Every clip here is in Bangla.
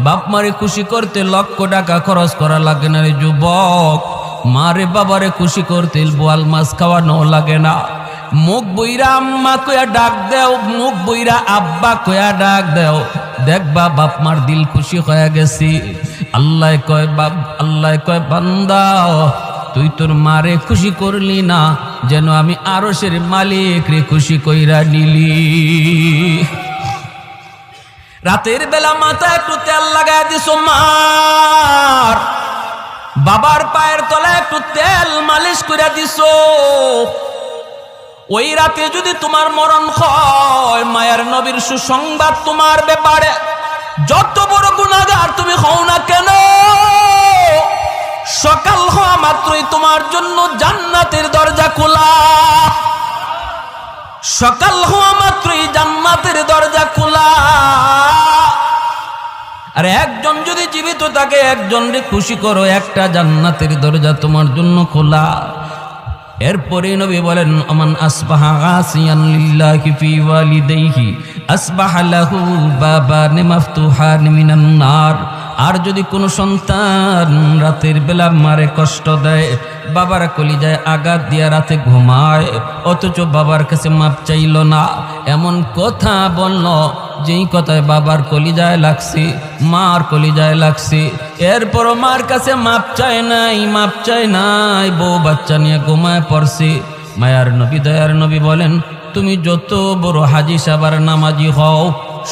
বাপ মারে খুশি করতে লক্ষ টাকা খরচ করা লাগে না রে যুবক। মারে বাবারে খুশি করতে বোয়াল মাছ খাওয়ানো লাগে না। মুখ বইরা আম্মা কয়া ডাক দেও, মুখ বইরা আব্বা কয়া ডাক দেও, দেখবা বাপ মার দিল খুশি হয়ে গেছি। আল্লাহ কয় বান্দা তুই তোর মারে খুশি করলি না, যেন আমি আরশের মালিক রে খুশি কইরা নিলি। রাতের বেলা মাথায় একটু তেল লাগায় দিছো মার, বাবার পায়ের তলায় একটু তেল মালিশ করে দিছো। ওই রাতে যদি তোমার মরণ হয়, মায়ের নবীর সুসংবাদ তোমার ব্যাপারে, যত বড় গুনাহগার তুমি হও না কেন, সকাল হওয়া মাত্রই তোমার জন্য জান্নাতের দরজা খোলা। সকাল হওয়া মাত্রই জান্নাতের দরজা খোলা। আর একজন যদি জীবিত থাকে, একজনকে খুশি করো, একটা জান্নাতের দরজা তোমার জন্য খোলা। এরপরে নবী বলেন আমান আসবাহা গাসিয়ান লিল্লাহি ফি ওয়ালিদাইহি আসবাহা লাহু বাবান মাফতুহান মিনান নার। আর যদি কোনো সন্তান রাতের বেলা মারে কষ্ট দেয়, বাবার কলিজায় আঘাত দিয়া রাতে ঘুমায়, অথচ বাবার কাছে মাপ চাইল না, এমন কথা বলল যেই কথায় বাবার কলিজায় লাগছে, মার কলিজায় লাগছে, এরপরও মার কাছে মাপ চায় নাই, বউ বাচ্চা নিয়ে ঘুমায় পড়ছে। মায়ার নবী দয়ার নবী বলেন তুমি যত বড় হাজি সাবার নামাজি হও,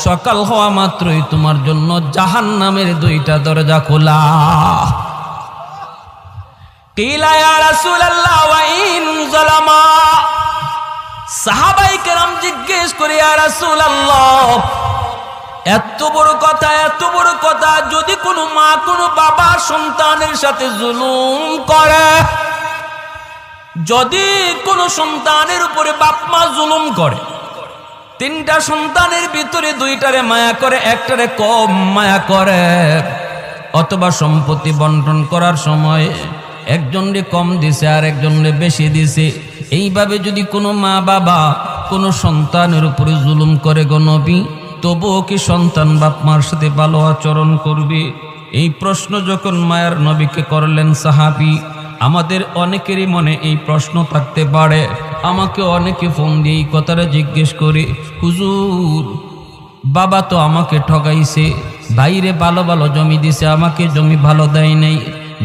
সকাল হওয়া মাত্রই তোমার জন্য জাহান্নামের দুইটা দরজা খোলা। কিলা ইয়া রাসূলুল্লাহ ওয়া ইন যালামা। সাহাবায়ে কেরাম জিজ্ঞেস করে ইয়া রাসূলুল্লাহ, এত বড় কথা, যদি কোনো মা কোনো বাবা সন্তানের সাথে জুলুম করে, যদি কোনো সন্তানের উপরে বাপ মা জুলুম করে, তিনটা সন্তানের ভিতরে দুইটারে মায়া করে, একটারে কম মায়া করে, অথবা সম্পত্তি বন্টন করার সময় একজনরে কম দিছে আর একজনরে বেশি দিছে, এইভাবে যদি কোনো মা বাবা কোনো সন্তানের উপরে জুলুম করে গো নবী, তবুও কি সন্তান বাপ মার সাথে ভালো আচরণ করবে? এই প্রশ্ন যখন মায়ার নবীকে করলেন সাহাবী, আমাদের অনেকেরই মনে এই প্রশ্ন থাকতে পারে। আমাকে অনেকে ফোন দিয়ে এই কথাটা জিজ্ঞেস করে, হুজুর বাবা তো আমাকে ঠকাইছে, ভাইরে ভালো ভালো জমি দিছে, আমাকে জমি ভালো দেয় নাই,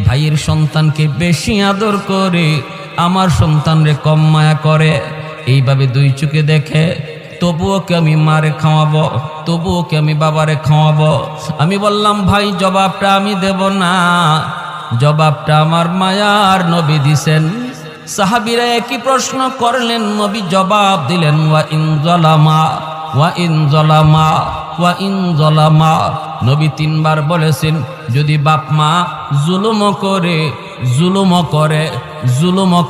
ভাইয়ের সন্তানকে বেশি আদর করে, আমার সন্তানরে কম মায়া করে, এইভাবে দুই চোখে দেখে, তবুও কি আমি মারে খাওয়াবো, তবুও কি আমি বাবারে খাওয়াবো? আমি বললাম ভাই জবাবটা আমি দেব না, জবাবটা আমার মায়ার নবী দিছেন। সাহাবীরা একই প্রশ্ন করলেন, নবী জবাব দিলেন ওয়া ইন যালামা ওয়া ইন যালামা ওয়া ইন যালামা। নবী তিনবার বলেছেন যদি বাপ মা জুলুম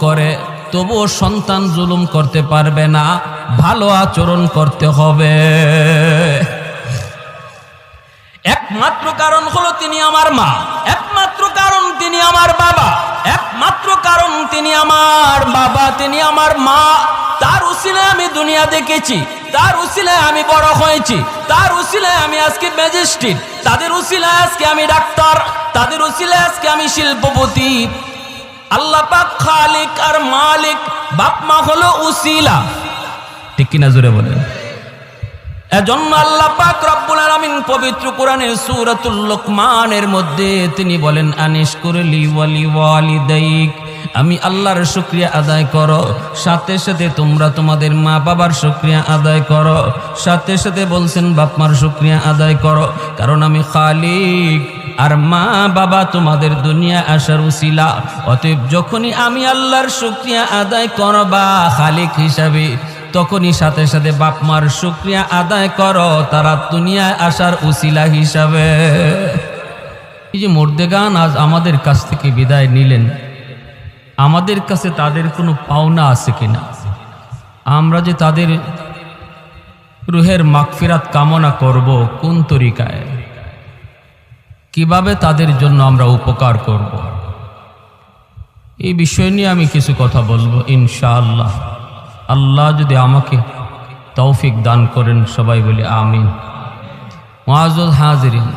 করে তবুও সন্তান জুলুম করতে পারবে না, ভালো আচরণ করতে হবে। একমাত্র কারণ হলো তিনি আমার মা, একমাত্র কারণ তিনি আমার বাবা, একমাত্র কারণ তিনি আমার বাবা, তিনি আমার মা। তার উসিলায় আমি দুনিয়া দেখেছি, তার উসিলায় আমি বড় হয়েছি, তার উসিলায় আমি আজকে ম্যাজিস্ট্রেট, তাদের উসিলায় আজকে আমি ডাক্তার, তাদের উসিলায় আজকে আমি শিল্পপতি। আল্লাহ পাক খালিক আর মালিক, বাপ মা হলো উসিলা, ঠিক কিনা জোরে বলেন? এজন্য আল্লাহ পাক রব্বুল আলামিন পবিত্র কোরআনের সূরাতুল লুকমানের মধ্যে তিনি বলেন আনিশকুরলি ওয়ালিদাইক, আমি আল্লাহর শুকরিয়া আদায় করো, সাথে সাথে তোমরা তোমাদের মা বাবার শুকরিয়া আদায় করো, সাথে সাথে বলছেন বাপ মার শুকরিয়া আদায় করো, কারণ আমি খালিক আর মা বাবা তোমাদের দুনিয়া আসার উসিলা। অতএব যখনই আমি আল্লাহর শুকরিয়া আদায় করবা খালিক হিসাবে, তখনই সাথে সাথে বাপ মার শুকরিয়া আদায় করো তারা দুনিয়ায় আসার উসিলা হিসাবে। এই যে মুর্দেগান আজ আমাদের কাছ থেকে বিদায় নিলেন, আমাদের কাছে তাদের কোনো পাওনা আছে কিনা? আমরা যে তাদের রুহের মাগফিরাত কামনা করব কোন তরিকায়, কিভাবে তাদের জন্য আমরা উপকার করব, এই বিষয় নিয়ে আমি কিছু কথা বলবো ইনশাআল্লাহ। আল্লাহ যদি আমাকে তৌফিক দান করেন, সবাই বলি আমিন। মুআজ্জাজ হাজিরিন,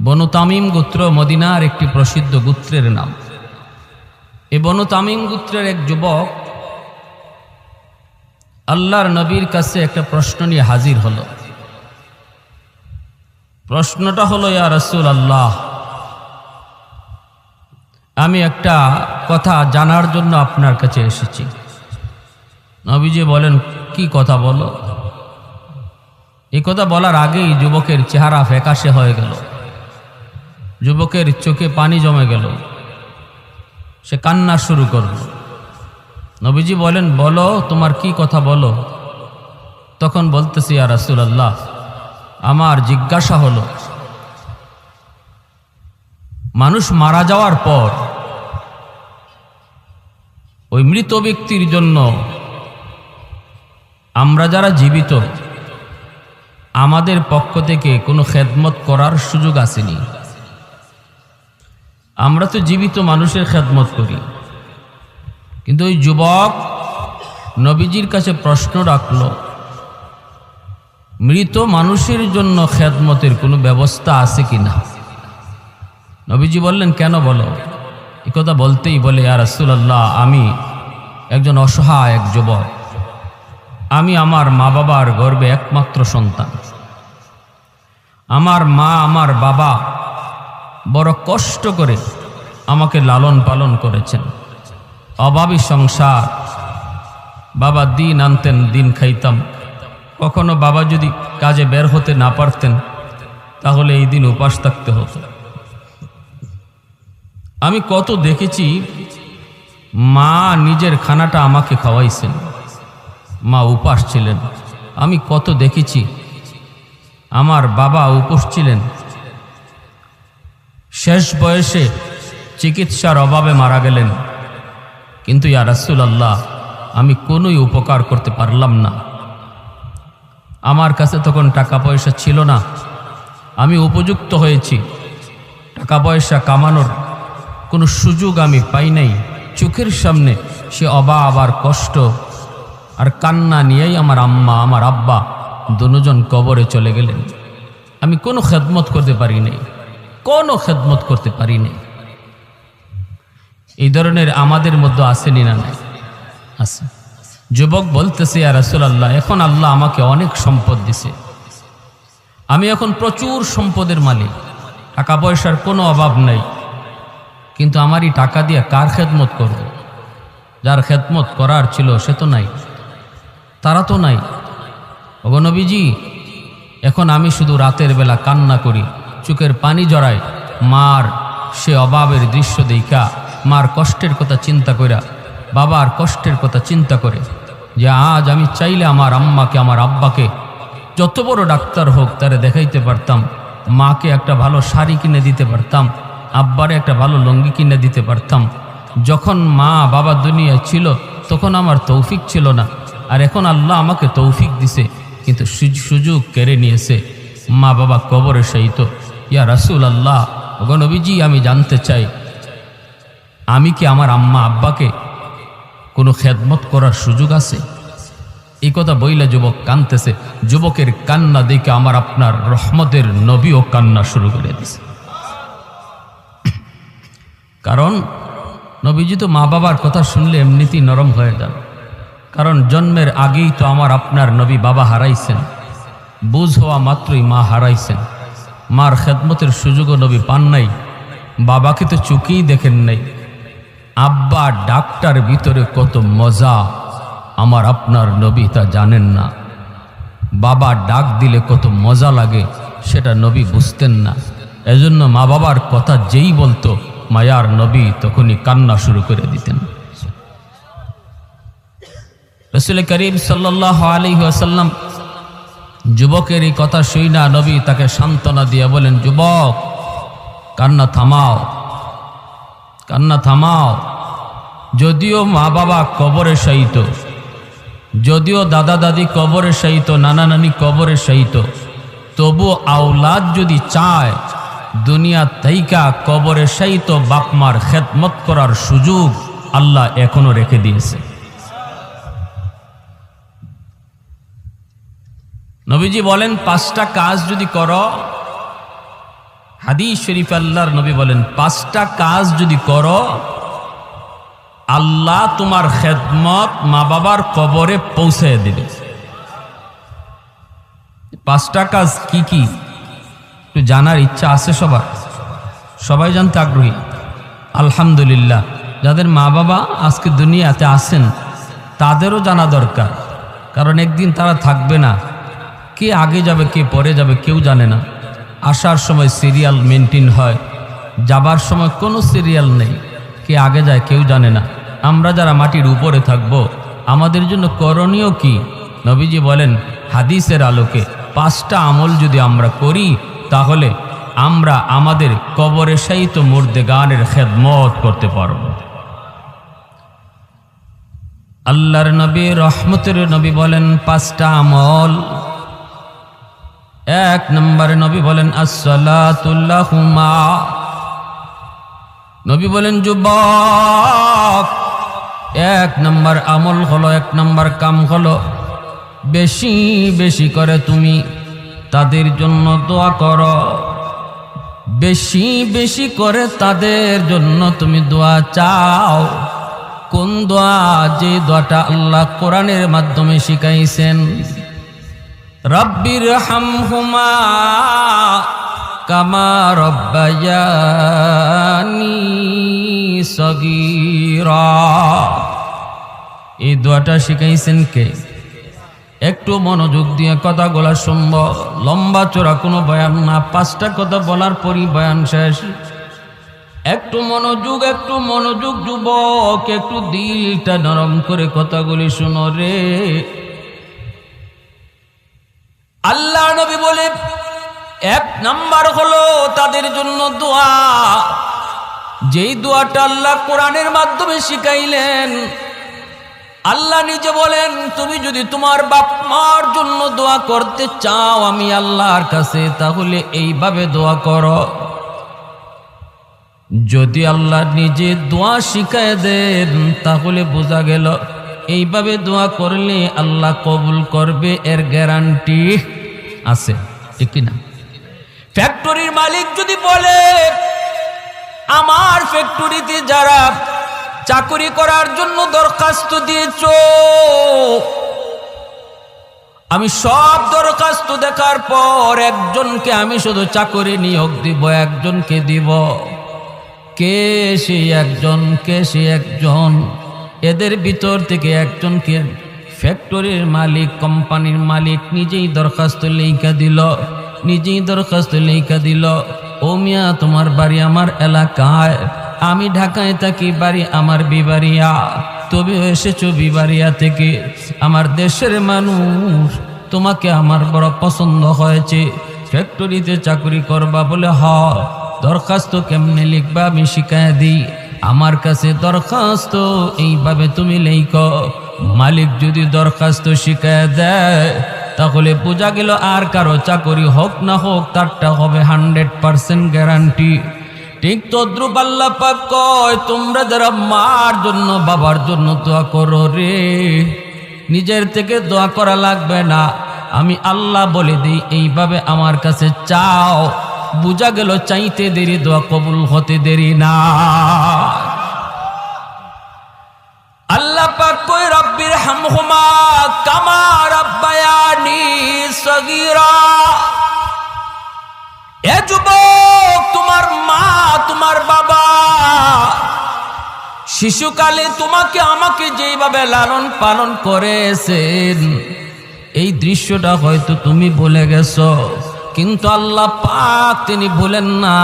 বনু তামিম গোত্র মদিনার একটি প্রসিদ্ধ গোত্রের নাম। এই বনু তামিম গোত্রের এক যুবক আল্লাহর নবীর কাছে একটা প্রশ্ন নিয়ে হাজির হলো। প্রশ্নটা হলো, ইয়া রাসূলুল্লাহ, আমি একটা কথা জানার জন্য আপনার কাছে এসেছি। নবীজি বলেন, কি কথা বলো? এই কথা বলার আগেই যুবকের চেহারা ফ্যাকাশে হয়ে গেল, যুবকের চোখে পানি জমে গেল, সে কান্না শুরু করল। নবীজি বলেন, বলো, তোমার কি কথা বলো। তখন বলতেছি, ইয়া রাসূলুল্লাহ, আমার জিজ্ঞাসা হলো, মানুষ মারা যাওয়ার পর ওই মৃত ব্যক্তির জন্য আমরা যারা জীবিত, আমাদের পক্ষ থেকে কোনো খেদমত করার সুযোগ আসেনি। আমরা তো জীবিত মানুষের খেদমত করি, কিন্তু ওই যুবক নবীজির কাছে প্রশ্ন রাখল, মৃত মানুষের জন্য খেদমতের কোনো ব্যবস্থা আছে কিনা। নবীজি বললেন, কেন বলো? এই কথা বলতেই বলে, ইয়া রাসূলুল্লাহ, আমি একজন অসহায় এক যুবক, আমি আমার মা বাবার গর্ভে একমাত্র সন্তান। আমার মা আমার বাবা বড় কষ্ট করে আমাকে লালন পালন করেছেন, অভাবী সংসার। বাবা দিন আনতেন, দিন খাইতাম। কখনো বাবা যদি কাজে বের হতে না পারতেন, তাহলে এই দিন উপাস থাকতে হতো। আমি কত দেখেছি, মা নিজের খানাটা আমাকে খাওয়াইছেন, মা উপাস ছিলেন। আমি কত দেখেছি আমার বাবা উপোস ছিলেন, শেষ বয়সে চিকিৎসার অভাবে মারা গেলেন। কিন্তু ইয়া রাসূলুল্লাহ, আমি কোনোই উপকার করতে পারলাম না। আমার কাছে তখন টাকা পয়সা ছিল না, আমি উপযুক্ত হয়েছি, টাকা পয়সা কামানোর কোনো সুযোগ আমি পাই নাই। চোখের সামনে সে অভাব আর কষ্ট আর কান্না নিয়েই আমার আম্মা আমার আব্বা দুজন কবরে চলে গেলেন। আমি কোনো খেদমত করতে পারি নাই, কোনো খেদমত করতে পারি নাই। এই ধরনের আমাদের মধ্যে আসেনি না? নাই, আছে। যুবক বলতেছে, ইয়া রাসূলুল্লাহ, এখন আল্লাহ আমাকে অনেক সম্পদ দিছে, আমি এখন প্রচুর সম্পদের মালিক, টাকা পয়সার কোনো অভাব নাই, কিন্তু আমার এই টাকা দিয়ে কার খেদমত করব? যার খেদমত করার ছিল সে তো নাই, তারা তো নাই। ওগো নবীজি, এখন আমি শুধু রাতের বেলা কান্না করি, চোখের পানি জড়াই, মার সে অভাবের দৃশ্য দেখা, মার কষ্টের কথা চিন্তা কইরা, বাবার কষ্টের কথা চিন্তা করে, যে আজ আমি চাইলে আমার আম্মাকে আমার আব্বাকে যত বড় ডাক্তার হোক তারে দেখাইতে পারতাম, মাকে একটা ভালো শাড়ি কিনে দিতে পারতাম, আব্বারে একটা ভালো লুঙ্গি কিনে দিতে পারতাম। যখন মা বাবা দুনিয়ায় ছিল তখন আমার তৌফিক ছিল না, আর এখন আল্লাহ আমাকে তৌফিক দিছে, কিন্তু সুযোগ কেড়ে নিয়েছে, মা বাবা কবরে শায়িত। ইয়া রাসূলুল্লাহ, ওগো নবীজি, আমি জানতে চাই, আমি কি আমার আম্মা আব্বাকে কোনো খেদমত করার সুযোগ আছে? এই কথা বইলা যুবক কাঁদতেছে। যুবকের কান্না দেখে আমার আপনার রহমতের নবীও কান্না শুরু করে দিছে। কারণ নবীজি তো মা বাবার কথা শুনলে এমনিতেই নরম হয়ে যান, কারণ জন্মের আগেই তো আমার আপনার নবী বাবা হারাইছেন, বুঝ হওয়া মাত্রই মা হারাইছেন, মার খেদমতের সুযোগও নবী পান নাই, বাবাকে তো চোখেই দেখেন নাই। আব্বা ডাক্তার ভিতরে কত মজা আমার আপনার নবী তা জানেন না, বাবা ডাক দিলে কত মজা লাগে সেটা নবী বুঝতেন না। এজন্য মা বাবার কথা যেই বলতো মায়ার নবী তখনই কান্না শুরু করে দিতেন। রাসূল করিম সাল্লাল্লাহু আলাইহি ওয়াসাল্লাম যুবকের এই কথা শুইনা নবী তাকে সান্ত্বনা দিয়ে বলেন, যুবক, কান্না থামাও, কান্না থামাও। যদিও মা বাবা কবরে শায়িত, যদিও দাদা দাদি কবরে শায়িত, নানা নানি কবরে শায়িত, তবু আওলাদ যদি চায় দুনিয়া তাইকা কবরে শায়িত বাপ মার খেদমত করার সুযোগ আল্লাহ এখনো রেখে দিয়েছে। নবীজি বলেন, 5টা কাজ যদি করো হাদিস শরীফ আল্লাহর নবী বলেন 5টা কাজ যদি করো আল্লাহ তোমার খেদমত মা বাবার কবরে পৌঁছে দিবে। 5টা কাজ কি কি একটু জানার ইচ্ছা আছে সবার? সবাই জানতে আগ্রহী? আলহামদুলিল্লাহ। যাদের মা বাবা আজকে দুনিয়াতে আছেন তাদেরও জানা দরকার, কারণ একদিন তারা থাকবে না। কে আগে যাবে কে পরে যাবে কেউ জানে না। আসার সময় সিরিয়াল মেনটেন হয়, যাবার সময় কোনো সিরিয়াল নেই, কে আগে যায় কেউ জানে না। আমরা যারা মাটির উপরে থাকব আমাদের জন্য করণীয় কি? নবীজি বলেন হাদিসের আলোকে 5টা আমল যদি আমরা করি তাহলে আমরা আমাদের কবরে শায়িত মুর্দেগানের খেদমত করতে পারব। আল্লাহর নবী রহমতের নবী বলেন 5টা আমল। 1 নম্বরে নবী বলেন আসসালাতু লাহুমা। নবী বলেন যুবক 1 নম্বর আমল হলো, 1 নম্বর কাম হলো বেশি বেশি করে তুমি তাদের জন্য দোয়া করো। বেশি বেশি করে তাদের জন্য তুমি দোয়া চাও। কোন দোয়া? যে দোয়াটা আল্লাহ কোরআনের মাধ্যমে শিখাইছেন, রব্বির হামহুমা কামা রব্বায়ানি সগীরা। এই দোয়াটা শিখাইছেন কে? একটু মনোযোগ দিয়ে কথাগুলা শুনব। লম্বা চোরা কোনো বয়ান না, 5টা কথা বলার পরই বয়ান শেষ। একটু মনোযোগ, একটু মনোযোগ যুবক, একটু দিলটা নরম করে কথাগুলি শুনো রে। আল্লাহ নবী বলে 1 নাম্বার হলো তাদের জন্য দোয়া। যেই দোয়াটা আল্লাহ কোরআনের মাধ্যমে শিখাইলেন। আল্লাহ নিজে বলেন তুমি যদি তোমার বাপ মার জন্য দোয়া করতে চাও আমি আল্লাহর কাছে, তাহলে এইভাবে দোয়া করো। যদি আল্লাহ নিজে দোয়া শিখায় দেন তাহলে বোঝা গেল এইভাবে দোয়া করলে আল্লাহ কবুল করবে, এর গ্যারান্টি আছে, ঠিক কিনা? ফ্যাক্টরির মালিক যদি বলে আমার ফ্যাক্টরিতে যারা চাকরি করার জন্য দরখাস্ত দিয়েছো, আমি সব দরখাস্ত দেখার পর একজনকে আমি শুধু চাকরি নিয়োগ দিব, একজনকে দিব। কে সেই একজন? কে সেই একজন? এদের ভিতর থেকে একজনকে ফ্যাক্টরির মালিক, কোম্পানির মালিক নিজেই দরখাস্ত লেখা দিল, নিজেই দরখাস্ত লেখা দিল, ও মিয়া তোমার বাড়ি আমার এলাকায়, আমি ঢাকায় থাকি, বাড়ি আমার বিবাড়িয়া, তবে এসেছো বিবাড়িয়া থেকে, আমার দেশের মানুষ, তোমাকে আমার বড় পছন্দ হয়েছে, ফ্যাক্টরিতে চাকরি করবা বলে হ। দরখাস্ত কেমনে লিখবা আমি শিখায় দিই, আমার কাছে দরখাস্ত এইভাবে তুমি লেখো। মালিক যদি দরখাস্ত শিখায় দেয় তাহলে বোঝা গেল আর কারো চাকরি হোক না হোক তারটা হবে 100% গ্যারান্টি। ঠিক তদ্রুপ আল্লাহ পাক কয় তোমরা যারা মার জন্য বাবার জন্য দোয়া করো রে, নিজের থেকে দোয়া করা লাগবে না, আমি আল্লাহ বলে দিই এইভাবে আমার কাছে চাও। বুঝা গেল চাইতে দেরি দোয়া কবুল হতে দেরি না। আল্লাহ পাক কয় রব্বির হামহুমা কামা রাব্বায়ানি সগীরা। এ যুবক, তোমার মা তোমার বাবা শিশুকালে তোমাকে আমাকে যেইভাবে লালন পালন করেছেন, এই দৃশ্যটা হয়তো তুমি ভুলে গেছো, কিন্তু আল্লাহ পাক তিনি ভুলেন না।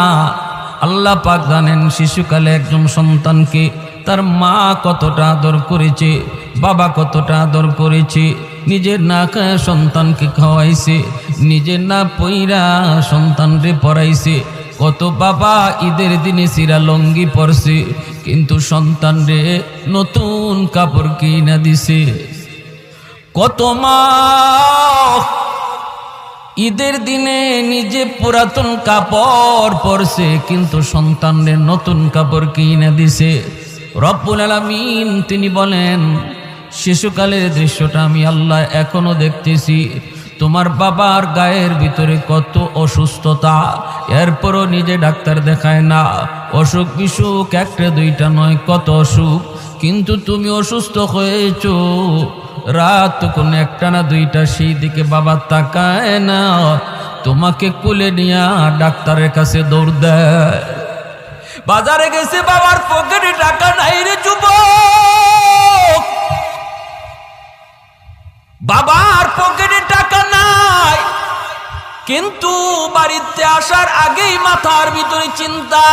আল্লাহ পাক জানেন শিশুকালে একজন সন্তানকে তার মা কতটা আদর করেছে, বাবা কতটা আদর করেছে, নিজের না খায় সন্তানকে খাওয়াইছে, নিজের না পইরা সন্তানরে পড়াইছে। কত বাবা ঈদের দিনে সিরা লঙ্গি পরছে, কিন্তু সন্তানরে নতুন কাপড় কিনা দিছে। কত মা ঈদের দিনে নিজে পুরাতন কাপড় পরছে, কিন্তু সন্তানদের নতুন কাপড় কিনে দিছে। রব্বুল আলামিন তিনি বলেন শিশুকালের দৃশ্যটা আমি আল্লাহ এখনো দেখতেছি। তোমার বাবার গায়ের ভিতরে কত অসুস্থতা, এরপরও নিজে ডাক্তার দেখায় না। অসুখ বিসুখ একটা দুইটা নয়, কত অসুখ, কিন্তু তুমি অসুস্থ হয়েছ। রাত তখন একটা না দুইটা, সেই দিকে বাবা তাকায় না, তোমাকে কুলে নিয়ে ডাক্তারের কাছে দৌড় দেয়। বাজারে গেছে, বাবার পকেটে টাকা নাই রে যুবক, বাবার পকেটে টাকা নাই। কিন্তু বাড়িতে আসার আগেই মাথার ভিতরে চিন্তা,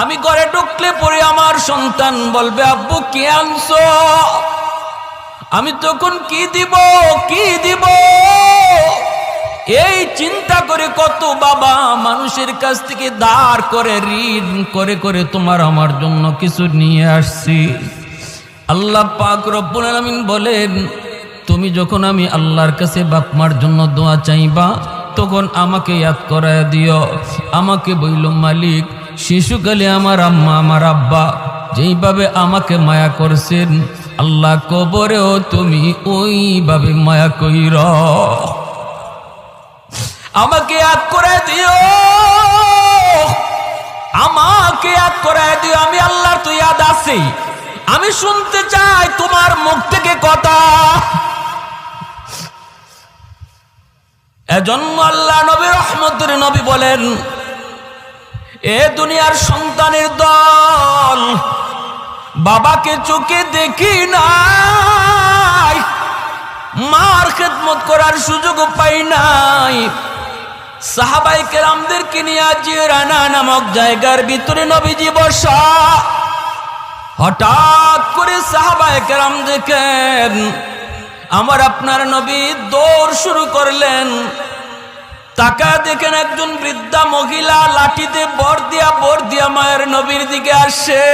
আমি ঘরে ঢুকলে পরে আমার সন্তান বলবে আব্বু কি আনছো, আমি তখন কি দিব কি দিব। এই চিন্তা করে কত বাবা মানুষের কাছ থেকে ধার করে ঋণ করে করে তোমার আমার জন্য কিছু নিয়ে আসছি। আল্লাহ পাক রব্বুল আলামিন বলেন, তুমি যখন আমি আল্লাহর কাছে বাপ মার জন্য দোয়া চাইবা, তখন আমাকে ইয়াদ করায় দিও। আমাকে বইল মালিক, শিশুকালে আমার আম্মা আমার আব্বা যেইভাবে আমাকে মায়া করছেন, আল্লাহ কবরেও তুমি ওইভাবে মায়া কইর। আমাকে ইয়াদ করে দিও, আমাকে ইয়াদ করে দিও। আমি আল্লাহর তো ইয়াদ আছি, আমি শুনতে চাই তোমার মুখ থেকে কথা। এজন্য আল্লাহ নবী রহমতের নবী বলেন, এ দুনিয়ার সন্তানের দল, বাবাকে চোখে দেখি নাই, মার খেদমত করার সুযোগ পাই নাই। সাহাবায়ে কেরামদেরকে নিয়ে জিরানা নামক জায়গার ভিতরে নবীজি বসা। হঠাৎ করে সাহাবায়ে কেরাম দেখেন আমার আপনার নবী দৌড় শুরু করলেন। তাকা দেখেন একজন বৃদ্ধা মহিলা লাঠিতে বর দিয়া মায়ের নবীর দিকে আসে।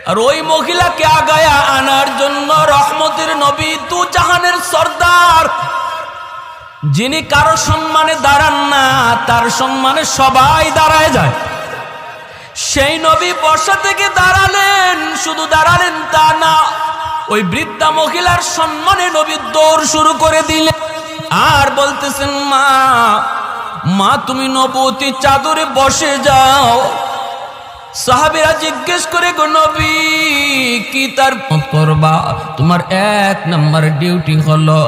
আর ওই মহিলাকে আগায়া আনার জন্য রহমতের নবী, দু জাহানের সর্দার, যিনি কারো সম্মানে দাঁড়ান না, তার সম্মানে সবাই দাঁড়ায় যায়, সেই নবী বসা থেকে দাঁড়ালেন। শুধু দাঁড়ালেন তা না, ওই বৃদ্ধা মহিলার সম্মানে নবী দৌড় শুরু করে দিলেন। আর বলতেছেন, মা মা তুমি নবুয়তি চাদরে বসে যাও। সাহাবীরা জিজ্ঞেস করে, গো নবী কি তার করবা? তোমার এক নাম্বার ডিউটি হলো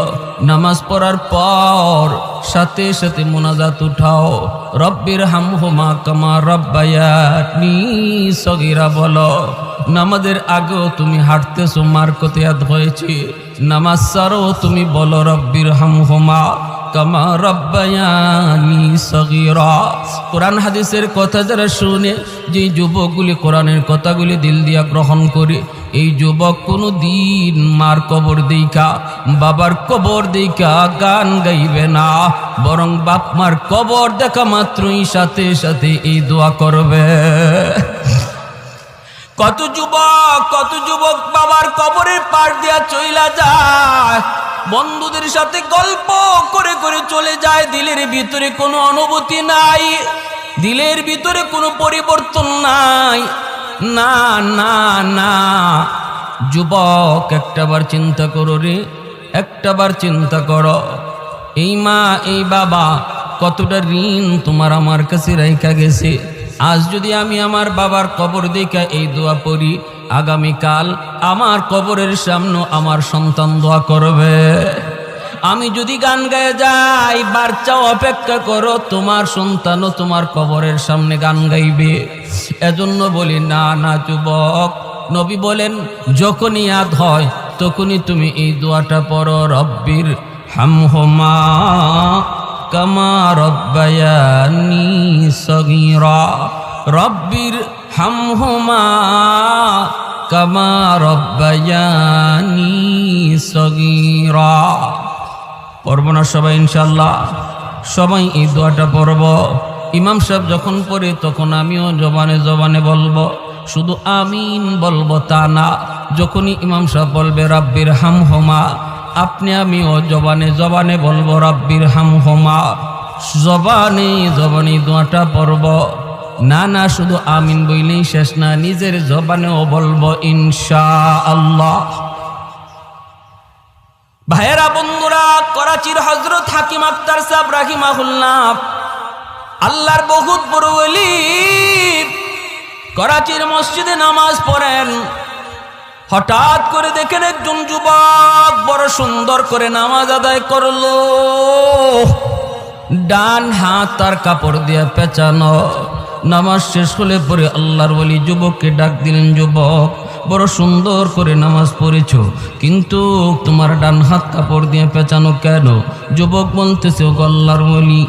নামাজ পড়ার পর সাথে সাথে মুনাজাত উঠাও, রব্বির হামহুমা কামা রাব্বায়ানি সগীরা বলো। নামাজের আগেও তুমি হাঁটতেছো, মার কতিয়াত হয়েছে, নামাজ ছাড়ো তুমি বলো রব্বির হামহুমা কামা রাব্বায়ানি সগীরা। কোরআন হাদিসের কথা যারা শুনে, যে যুবকগুলি কোরআনের কথাগুলি দিল দিয়া গ্রহণ করে, এই যুবক কোনো দিন মার কবর দেইখা বাবার কবর দেইখা গান গাইবে না, বরং বাপ মার কবর দেখা মাত্রই সাথে সাথে এই দোয়া করবে। কত যুবক বাবার কবরের পার দিয়া চইলা যায়, বন্ধুদের সাথে গল্প করে করে চলে যায়, দিলের ভিতরে কোনো অনুভূতি নাই, দিলের ভিতরে কোনো পরিবর্তন নাই। না না না যুবক, একটাবার চিন্তা করো রে, একটাবার চিন্তা করো, এই মা এই বাবা কতটা ঋণ তোমার আমার কাছে রাইখা গেছে। আজ যদি আমি আমার বাবার কবর দেখা এই দোয়া পড়ি, আগামীকাল আমার কবরের সামনে আমার সন্তান দোয়া করবে। আমি যদি গান গায়ে যাই, বাচ্চাও অপেক্ষা করো, তোমার সন্তানও তোমার কবরের সামনে গান গাইবে। এজন্য বলি, না না যুবক, নবী বলেন যখনই ইয়াদ হয় তখনই তুমি এই দোয়াটা পড়ো, রব্বির হামহুমা কামা রাব্বায়ানি সগীরা, রব্বির হামহুমা কামা রাব্বায়ানি সগীরা। পড়ব না সবাই ইনশাআল্লাহ? সবাই এই দোয়াটা পড়ব। ইমাম সাহেব যখন পড়ে তখন আমিও জবানে জবানে বলবো, শুধু আমিন বলবো তা না, যখনই ইমাম সাহেব বলবে রাব্বির হামহুমা, আপনি আমিও জবানে জবানে বলবো রাব্বির হামহুমা, জবানে জবানে দোয়াটা পড়ব। না না শুধু আমিন বইলেই শেষ না, নিজের জবানেও বলবো ইনশাআল্লাহ। ভাইয়েরা বন্ধুরা, করাচির হযরত হাকিম আক্তার সাহেব রাহিমাহুল্লাহ আল্লাহর বহুত বড় ওলি, করাচির মসজিদে নামাজ পড়েন। হঠাৎ করে দেখেন একজন যুবক বড় সুন্দর করে নামাজ আদায় করলো, ডান হাত তার কাপড় দিয়ে পেঁচানো। নামাজ শেষ হলে পরে আল্লাহর ওলি যুবককে ডাক দিলেন, যুবক বড় সুন্দর করে নামাজ পড়েছো, কিন্তু তোমার ডান হাত কাপড় দিয়ে পেঁচানো কেন? যুবক বলতেছে, ও আল্লাহর ওলি,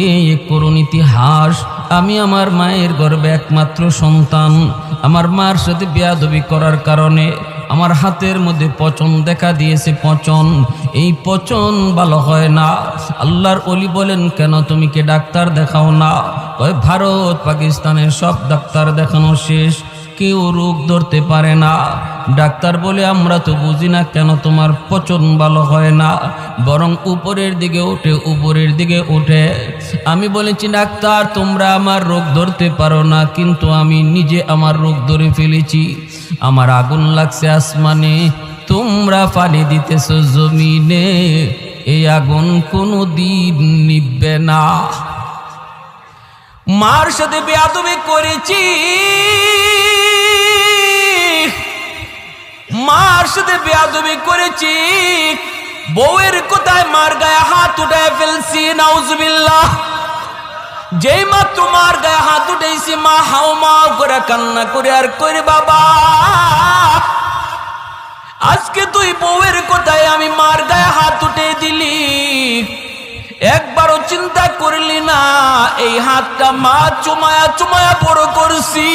এই করুণ ইতিহাস, আমি আমার মায়ের গর্ভে একমাত্র সন্তান। আমার মার সাথে বেয়াদবি করার কারণে আমার হাতের মধ্যে পচন দেখা দিয়েছে। পচন, এই পচন ভালো হয় না। আল্লাহর ওলি বলেন, কেন তুমি কি ডাক্তার দেখাও না? কয়, ভারত পাকিস্তানের সব ডাক্তার দেখানো শেষ, কেউ রোগ ধরতে পারে না। ডাক্তার বলে, আমরা তো বুঝি না কেন তোমার পচন ভালো হয় না, বরং উপরের দিকে ওঠে, উপরের দিকে ওঠে। আমি বলেছি, ডাক্তার তোমরা আমার রোগ ধরতে পারো না, কিন্তু আমি নিজে আমার রোগ ধরে ফেলেছি। আমার আগুন লাগছে আসমানে, তোমরা পানি দিতেছো জমিনে, এই আগুন কোনো দিন নিভবে না। মার সাথে বেয়াদবি করেছি, মার সাথে বেয়াদবি করেছি, বউয়ের কোথায় মার গায়ে হাত উঠায় ফেলছি, নাউজুবিল্লাহ। যেই মাত্র মার গায়ে হাত উঠেছি, মা হাউমাউ করে কান্না করে আর করে, বাবা আজকে তুই বউয়ের কোথায় আমি মার গায়ে হাত উঠে দিলি, একবারও চিন্তা করলি না এই হাতটা মা চুমায়া চুমায়া বড় করছি।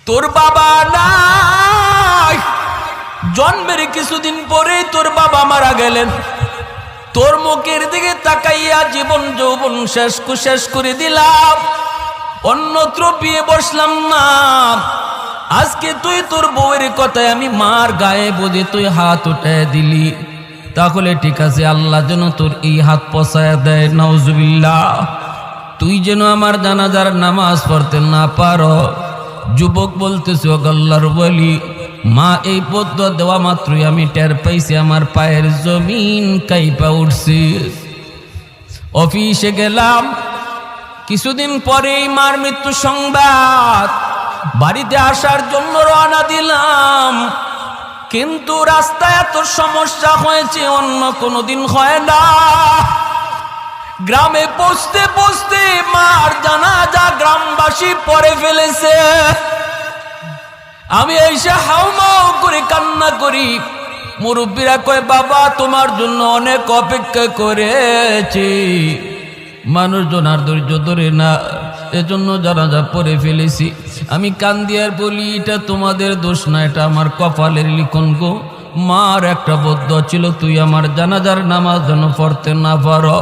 তোর বাবা নাই, জন্মের কিছুদিন পরে তোর বাবা মারা গেলেন, তোর মুখের দিকে তাকাইয়া জীবন যৌবন শেষ করে দিলাম, অন্যত্র বিয়ে বসলাম না। আজকে তুই তোর বউয়ের কথায় আমি মার গায়ে বোঝে তুই হাত উঠায় দিলি, তাহলে ঠিক আছে, আল্লাহ যেন তোর এই হাত পচায় দেয়, নাউজুবিল্লাহ। তুই যেন আমার জানাজার নামাজ পড়তে না পারো। যুবক বলতেছে, ও আল্লাহর ওলি, মা এই পদ্ম দেওয়া মাত্রই আমি টের পাইছি আমার পায়ের জমিন কাইপা উঠছি। অফিসে গেলাম, কিছুদিন পরেই মার মৃত্যু সংবাদ। বাড়িতে আসার জন্য রওনা দিলাম, কিন্তু রাস্তায় এত সমস্যা হয়েছে অন্য কোনোদিন হয় না। গ্রামে পৌঁছতে পৌঁছতে মার জানাজা গ্রামবাসী পড়ে ফেলেছে। আমি এসে হাউমাউ করে কান্না করি। মুরব্বীরা কয়, বাবা তোমার জন্য অনেক অপেক্ষা করেছি। মানুষজন আর ধৈর্য ধরে না, এজন্য জানাজা পড়ে ফেলেছি। আমি কান্দি আর বলি, এটা তোমাদের দোষ না, এটা আমার কপালের লিখন গো। মার একটা বদ্ধ ছিল, তুই আমার জানাজার নামাজ যেন পড়তে না পারো।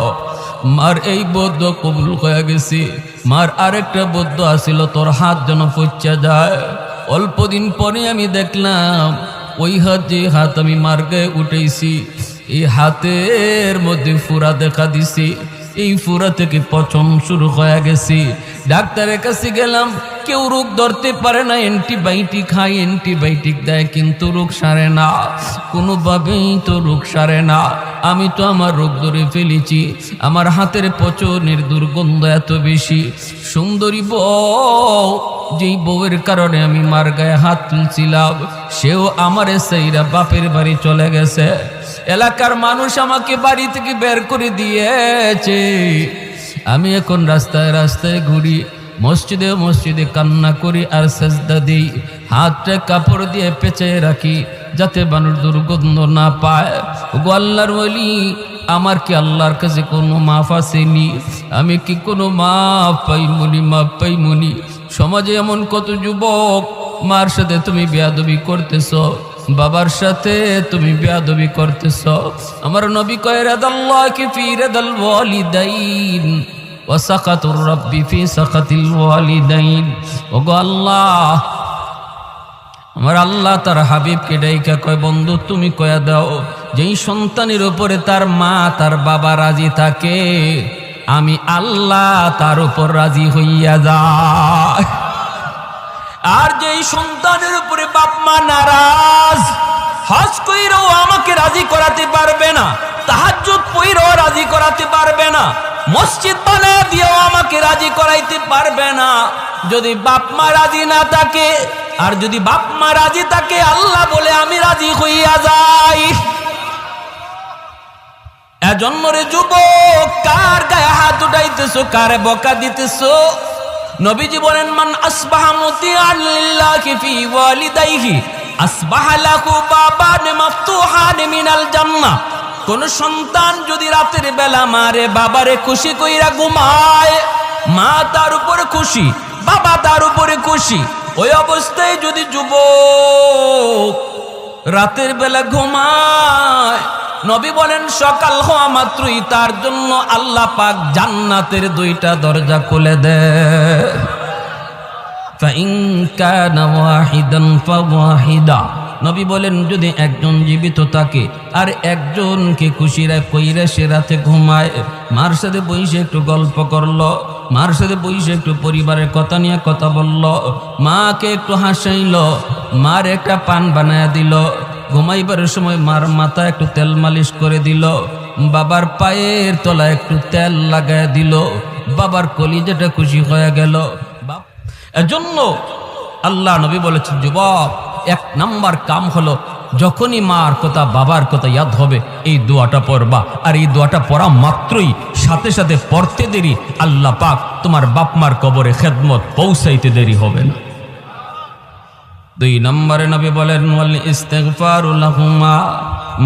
মার এই বদ্ধ কবুল হয়ে গেছি। মার আরেকটা বদ্ধ আসিল, তোর হাত যেন পচা যায়। অল্প দিন পরে আমি দেখলাম ওই হাত, যে হাত আমি মার গায়ে উঠেছি, এই হাতের মধ্যে ফুরা দেখা দিছি। এই ফুরা থেকে পচন শুরু হয়ে গেছি। ডাক্তারের কাছে গেলাম, কেউ রোগ ধরতে পারে না, অ্যান্টিবায়োটিক খায়, অ্যান্টিবায়োটিক দেয়, কিন্তু রোগ সারে না, কোনোভাবেই তো রোগ সারে না। আমি তো আমার রোগ ধরে ফেলেছি। আমার হাতের পচনের দুর্গন্ধ এত বেশি। সুন্দরী বউ, যেই বউয়ের কারণে আমি মার গায়ে হাত তুলছিলাম, সেও আমারে সেইরা বাপের বাড়ি চলে গেছে। এলাকার মানুষ আমাকে বাড়ি থেকে বের করে দিয়েছে। আমি এখন রাস্তায় রাস্তায় ঘুরি, মসজিদে মসজিদে কান্না করি আর সেজদা দিই। হাতটা কাপড় দিয়ে পেঁচে রাখি যাতে মানুষ দুর্গন্ধ না পায়। গো আল্লাহর ওলি, আমার কি আল্লাহর কাছে কোনো মাফ আসেনি? আমি কি কোনো মাফ পাইমুনি? মাফ পাইমুনি? সমাজে এমন কত যুবক, মার সাথে তুমি বেয়াদবি করতেছ, বাবার সাথে তুমি বেয়াদবি করতেছ। আমার নবী কয়, রাদাল্লাহি ফি রাদাল ওয়ালিদাইন ওয়া সাকাতুর রাব্বি ফি সাকাতিল ওয়ালিদাইন। ওগো আল্লাহ, আমার আল্লাহ তার হাবিবকে ডাইকা কয়, বন্ধু তুমি কয়া দাও, যেই সন্তানের উপরে তার মা তার বাবা রাজি থাকে, আমি আল্লাহ তার উপর রাজি হইয়া যায়। আর যেই সন্তানের উপরে বাপ মা নারাজ, হজ কইরাও আমাকে রাজি করাতে পারবে না, তাহাজ্জুদ পড়াও রাজি করাতে পারবে না, মসজিদ বানায় দিয়েও আমাকে রাজি করাইতে পারবে না। যদি বাপ মা রাজি না থাকে, আর যদি বাপ মা রাজি থাকে, আল্লাহ বলে আমি রাজি হইয়া যাই। এজন্য রে যুবক, কার গায়ে হাত উঠাইতেছো, কারে বকা দিতেছো? নবীজি বলেন, মান আসবাহা মুতিআন লিল্লাহি ফি ওয়ালিদাইহি আসবাহা লাহু বাবান মাফতুহান মিনাল জান্নাহ। কোন সন্তান যদি রাতের বেলা মারে বাবারে খুশি কইরা ঘুমায়, মা তার উপরে খুশি, বাবা তার উপরে খুশি, ওই অবস্থায় যদি যুবক রাতের বেলা ঘুমায়, নবী বলেন সকাল হওয়া মাত্রই তার জন্য আল্লাহ পাক জান্নাতের দুইটা দরজা খুলে দেয়। ফাইন কানা ওয়াহিদান ফাওয়াহিদা, নবী বলেন যদি একজন জীবিত থাকে আর একজনকে খুশিরা কইরা সে রাতে ঘুমায়, মার সাথে বইসে একটু গল্প করলো, মার সাথে বইসে একটু পরিবারের কথা নিয়ে কথা বলল, মাকে একটু হাসাইলো, মার একটা পান বানায়া দিল, ঘুমাইবার সময় মার মাথা একটু তেল মালিশ করে দিল, বাবার পায়ের তলায় একটু তেল লাগায় দিল, বাবার কলিজাটা খুশি হয়ে গেল। এজন্য আল্লাহ নবী বলেছেন, যুবক এক নাম্বার কাম হলো যখনই মার কথা বাবার কথা ইয়াদ হবে এই দোয়াটা পড়বা, আর এই দোয়াটা পড়া মাত্রই সাথে সাথে পড়তে দেরি আল্লাহ পাক তোমার বাপ মার কবরে খেদমত পৌঁছাইতে দেরি হবে না। 2 নম্বরে নবী বলেন, ওয়াল ইস্তিগফারু লাহুমা,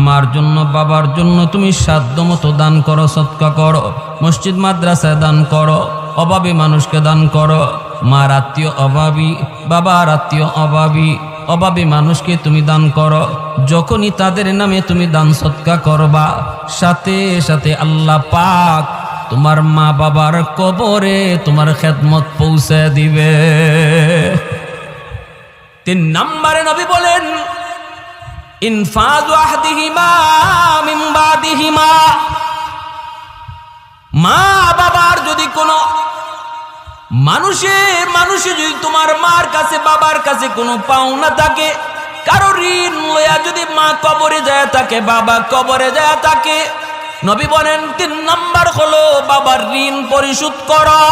মার জন্য বাবার জন্য তুমি সাধ্যমতো দান করো, সদকা করো, মসজিদ মাদ্রাসায় দান করো, অভাবী মানুষকে দান করো। মার আত্মীয় অভাবী, বাবার আত্মীয় অভাবী, অভাবী মানুষকে তুমি দান করো। যখনই তাদের নামে তুমি দান সদকা করবা, সাথে সাথে আল্লাহ পাক তোমার মা বাবার কবরে তোমার খেদমত পৌঁছে দিবে। 3 নম্বরে নবী বলেন, ইনফাযু আহদিহিমা মিন বাদিহিমা, মা বাবার যদি কোনো মানুষে যদি তোমার মার কাছে বাবার কাছে কোনো পাওনা থাকে, কারো ঋণ লইয়া যদি মা কবরে যায় থাকে, বাবা কবরে যায় থাকে, নবী বলেন 3 নাম্বার হলো বাবার ঋণ পরিশোধ করো।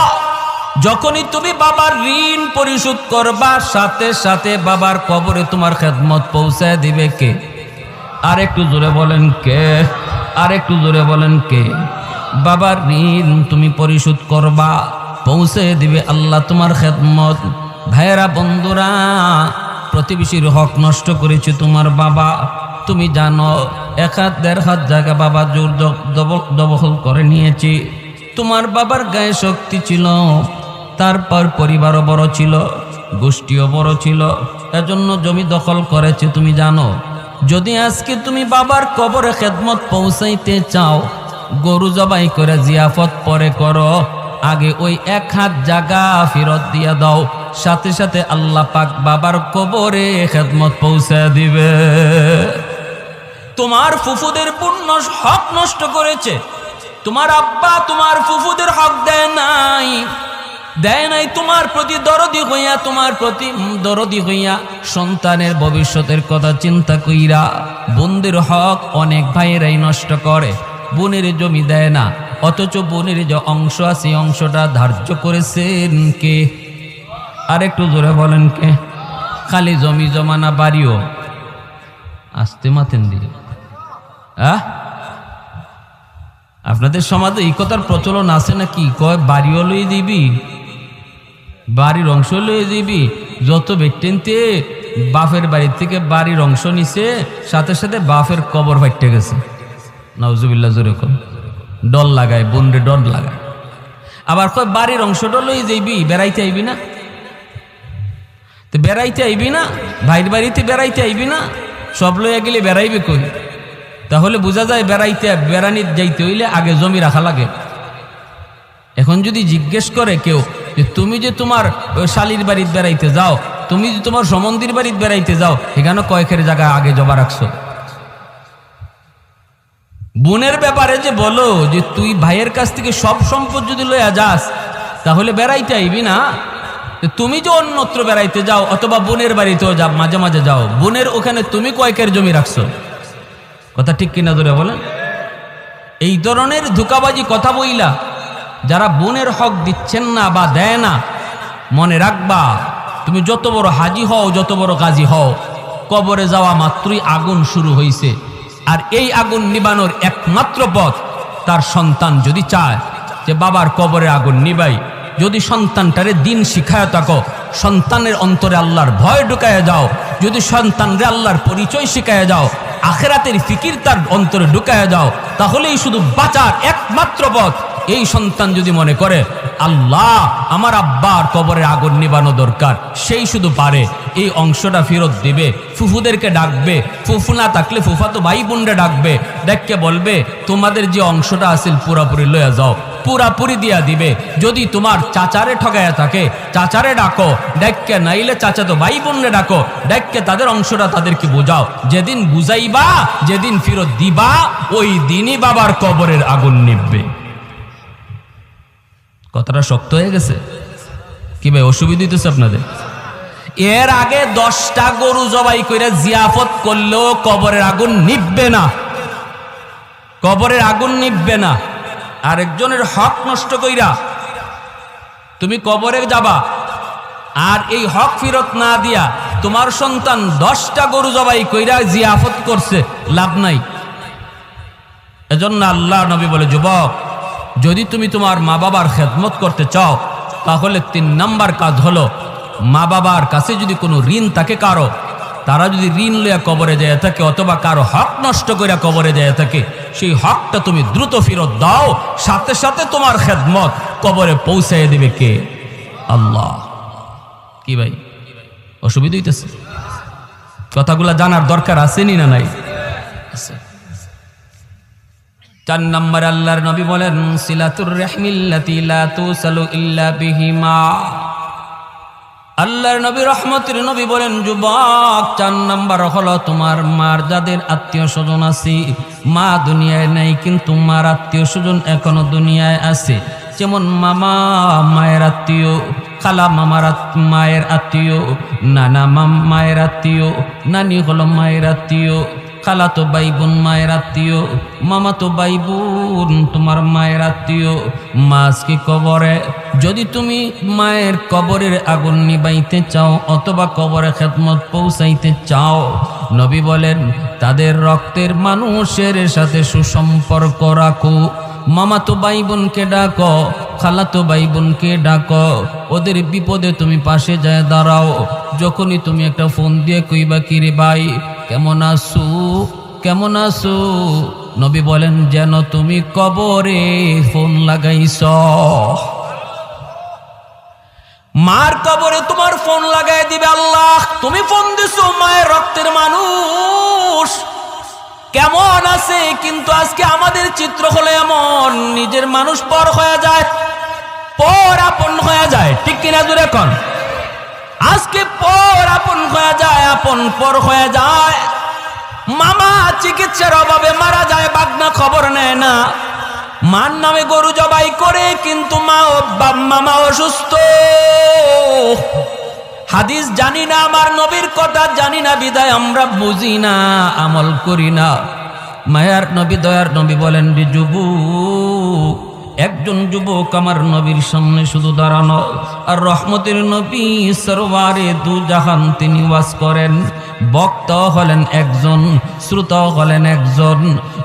যখনই তুমি বাবার ঋণ পরিশোধ করবা, সাথে সাথে বাবার কবরে তোমার খেদমত পৌঁছায় দিবে কে? আর একটু জোরে বলেন কে? আর একটু জোরে বলেন কে? বাবার ঋণ তুমি পরিশোধ করবা, পৌঁছে দিবে আল্লাহ তোমার খেদমত। ভাইয়েরা, বন্ধুরা, প্রতিবেশীর হক নষ্ট করেছে তোমার বাবা, তুমি জানো 1 হাত 1.5 হাত জায়গা বাবা জোর দখল করে নিয়েছে। তোমার বাবার গায়ে শক্তি ছিল, তারপর পরিবারও বড় ছিল, গোষ্ঠীও বড় ছিল, এজন্য জমি দখল করেছে। তুমি জানো, যদি আজকে তুমি বাবার কবরে খেদমত পৌঁছাইতে চাও, গরু জবাই করে জিয়াফত পরে করো, আগে ওই 1 হাত জায়গা ফেরত দিয়া দাও, সাথে সাথে আল্লাহ পাক বাবার কবরে খেদমত পৌঁছে দিবে। তোমার ফুফুদের পূর্ণ হক নষ্ট করেছে, তোমার আব্বা তোমার ফুফুদের হক দেয় নাই, তোমার প্রতি দরদি হইয়া, তোমার প্রতি দরদি হইয়া, সন্তানের ভবিষ্যতের কথা চিন্তা কইরা বোনদের হক অনেক ভাইয়েরাই নষ্ট করে। বোনের জমি দেয় না, অথচ বোনের যে অংশ আছে অংশটা ধার্য করেছেন কে? আর একটু জোরে বলেন কে? খালি জমি জমানা বাড়িও আসতে মাতেন দিয়ে। আপনাদের সমাজে এই কথার প্রচলন আছে নাকি? কয় বাড়িও লই দিবি, বাড়ির অংশ লই দিবি। যত ব্যক্তিতে বাপের বাড়ি থেকে বাড়ির অংশ নিছে, সাথে সাথে বাপের কবর ফাইটে গেছে। নাউজুবিল্লাহ, জোরে কম ডর লাগায়, বোনরে ডর লাগায়। আবার কয় বাড়ির অংশটা লই যাইবি, বেড়াইতে আইবি না? তো বেড়াইতে আইবি না, ভাইয়ের বাড়িতে বেড়াইতে আইবি না, সব লইয়া গেলে বেড়াইবে কই? তাহলে বোঝা যায় বেড়ানি যাইতে হইলে আগে জমি রাখা লাগে। এখন যদি জিজ্ঞেস করে কেউ যে তুমি যে তোমার শালির বাড়িতে বেড়াইতে যাও, তুমি যে তোমার সমন্দির বাড়িতে বেড়াইতে যাও, এখানে কয়েকের জায়গা আগে জমা রাখছো? বোনের ব্যাপারে যে বলো যে তুই ভাইয়ের কাছ থেকে সব সম্পদ যদি লইয়া যাস, তাহলে বেড়াইতে আইবি না। তুমি যে অন্যত্র বেড়াইতে যাও অথবা বোনের বাড়িতেও যাও, মাঝে মাঝে যাও, বোনের ওখানে তুমি কয়েকের জমি রাখছো? কথা ঠিক কিনা ধরে বলেন? এই ধরনের ধোঁকাবাজি কথা বইলা যারা বোনের হক দিচ্ছেন না বা দেয় না, মনে রাখবা তুমি যত বড় হাজি হও, যত বড় গাজী হও, কবরে যাওয়া মাত্রই আগুন শুরু হয়েছে। আর এই আগুন নিবানোর একমাত্র পথ, তার সন্তান যদি চায় যে বাবার কবরে আগুন নিবাই, যদি সন্তানটারে দিন শিখায় থাকো, সন্তানের অন্তরে আল্লাহর ভয় ঢুকায় যাও, যদি সন্তানরে আল্লাহর পরিচয় শিখায় যাও, আখিরাতের ফিকির তার অন্তরে ঢুকায় যাও, তাহলেই শুধু বাঁচার একমাত্র পথ। এই সন্তান যদি মনে করে আল্লাহ আমার আব্বার কবরে আগুন নিবানো দরকার, সেই শুধু পারে এই অংশটা ফেরত দিবে, ফুফুদেরকে ডাকবে, ফুফু না থাকলে ফুফাতো ভাই বোনরা ডাকবে, দেখকে বলবে তোমাদের যে অংশটা আছিল পুরাপুরি লইয়া যাও, পুরাপুরি দিয়া দিবে। যদি তোমার চাচারে ঠগায়া থাকে, চাচারে ডাকো, দেখকে নাইলে চাচাতো ভাই বোনরে ডাকো, দেখকে তাদের অংশটা তাদেরকে বোঝাও। যেদিন বুঝাইবা, যেদিন ফেরত দিবা, ওই দিনই বাবার কবরের আগুন নিববে। কথাটা শক্ত হয়ে গেছে কি ভাই? অসুবিধা হইতেছে আপনাদের? এর আগে 10টা গরু জবাই করে জিয়াফত করলেও কবরের আগুন নিববে না, কবরের আগুন নিববে না। আরেকজনের হক নষ্ট কইরা তুমি কবরে যাবা, আর এই হক ফেরত না দিয়া তোমার সন্তান 10টা গরু জবাই কইরা জিয়াফত করছে, লাভ নাই। এজন্য আল্লাহ নবী বলে, যুবক যদি তুমি তোমার মা বাবার খেদমত করতে চাও, তাহলে 3 নাম্বার কাজ হলো, মা বাবার কাছে যদি কোনো ঋণ থাকে কারো, তারা যদি ঋণ লইয়া কবরে যায় থাকে অথবা কারো হক নষ্ট করে কবরে যায় থাকে, সেই হকটা তুমি দ্রুত ফেরত দাও, সাথে সাথে তোমার খেদমত কবরে পৌঁছায় দিবে কে? আল্লাহ। কি ভাই অসুবিধা হইতেছে? কথাগুলা জানার দরকার আসেনি না নাই? আছে। 4 নম্বর আল্লাহর নবী বলেন, সিলাতুর রাহমিল্লাতি লা তুসালু ইল্লা বিহিমা। আল্লাহর নবী রহমতের নবী বলেন, যুবক 4 নম্বর হলো তোমার মার যাদের আত্মীয় স্বজন আছে, মা দুনিয়ায় নাই কিন্তু মার আত্মীয় স্বজন এখনো দুনিয়ায় আছে। যেমন মামা মায়ের আত্মীয়, খালা মামার মায়ের আত্মীয়, নানা মায়ের আত্মীয়, নানি হলো মায়ের আত্মীয়, খালা তো ভাই বোন মায়ের আত্মীয়, মামা তো ভাই বোন তোমার মায়ের আত্মীয়। মাছকে কবরে যদি তুমি মায়ের কবরের আগুন নিবাইতে চাও অথবা কবরে খেদমত পৌঁছাইতে চাও, নবী বলেন তাদের রক্তের মানুষের সাথে সুসম্পর্ক রাখো। মামা তো ভাই বোনকে ডাকো, খালা তো ভাই বোনকে ডাকো, ওদের বিপদে তুমি পাশে যায় দাঁড়াও। যখনই তুমি একটা ফোন দিয়ে কইবা কিরে ভাই কেমন আছো, কেমন আছো, নবী বলেন যেন তুমি কবরে ফোন লাগাইছ। মার কবরে তোমার ফোন লাগাই দিবে আল্লাহ। তুমি ফোন দিছো মায়ের রক্তের মানুষ কেমন আছে, কিন্তু আজকে আমাদের চিত্র হলো এমন, নিজের মানুষ পর হয়ে যায়, পর আপন হয়ে যায়। ঠিক কিনা জোরে কোন? আজকে পর আপন হয়ে যায়, আপন পর হয়ে যায়। মামা চিকিৎসার অভাবে মারা যায়, বাগনা খবর নেয় না। মার নামে গরু জবাই করে, কিন্তু মামা অসুস্থ। হাদিস জানি না, আমার নবীর কথা জানি না, বিদায় আমরা বুঝি না, আমল করি না। মায়ার নবী দয়ার নবী বলেন, যুবক একজন যুবক আমার নবীর সামনে শুধু দাঁড়ানো, আর রহমতের নবী সরওয়ারে দু জাহান তিনি ওয়াজ করেন। বক্তা হলেন একজন, শ্রোতা হলেন একজন।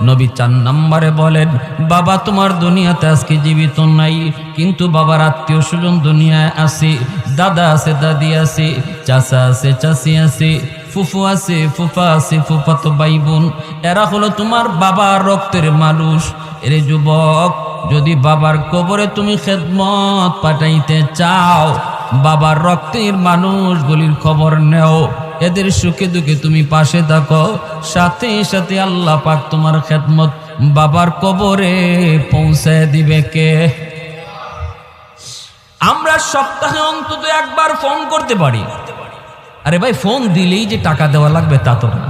নবী 4 নম্বরে বলেন, বাবা তোমার দুনিয়াতে আজকে জীবিত নাই, কিন্তু বাবার আত্মীয় স্বজন দুনিয়ায় আছে, দাদা আছে, দাদি আছে, চাচা আছে, চাচি আছে, ফুফু আছে, ফুফা আছে, ফুফাতো ভাই বোন, এরা হলো তোমার বাবার রক্তের মানুষ। এরে যুবক, যদি বাবার কবরে তুমি খেদমত পাঠাইতে চাও, বাবার রক্তের মানুষগুলির খবর নেও, এদের সুখে দুঃখে তুমি পাশে থাকো, সাথে সাথে আল্লাহ পাক তোমার খেদমত বাবার কবরে পৌঁছায় দিবে কে? আমরা সপ্তাহে অন্তত একবার ফোন করতে পারি। আরে ভাই, ফোন দিলেই যে টাকা দেওয়া লাগবে তা তো না।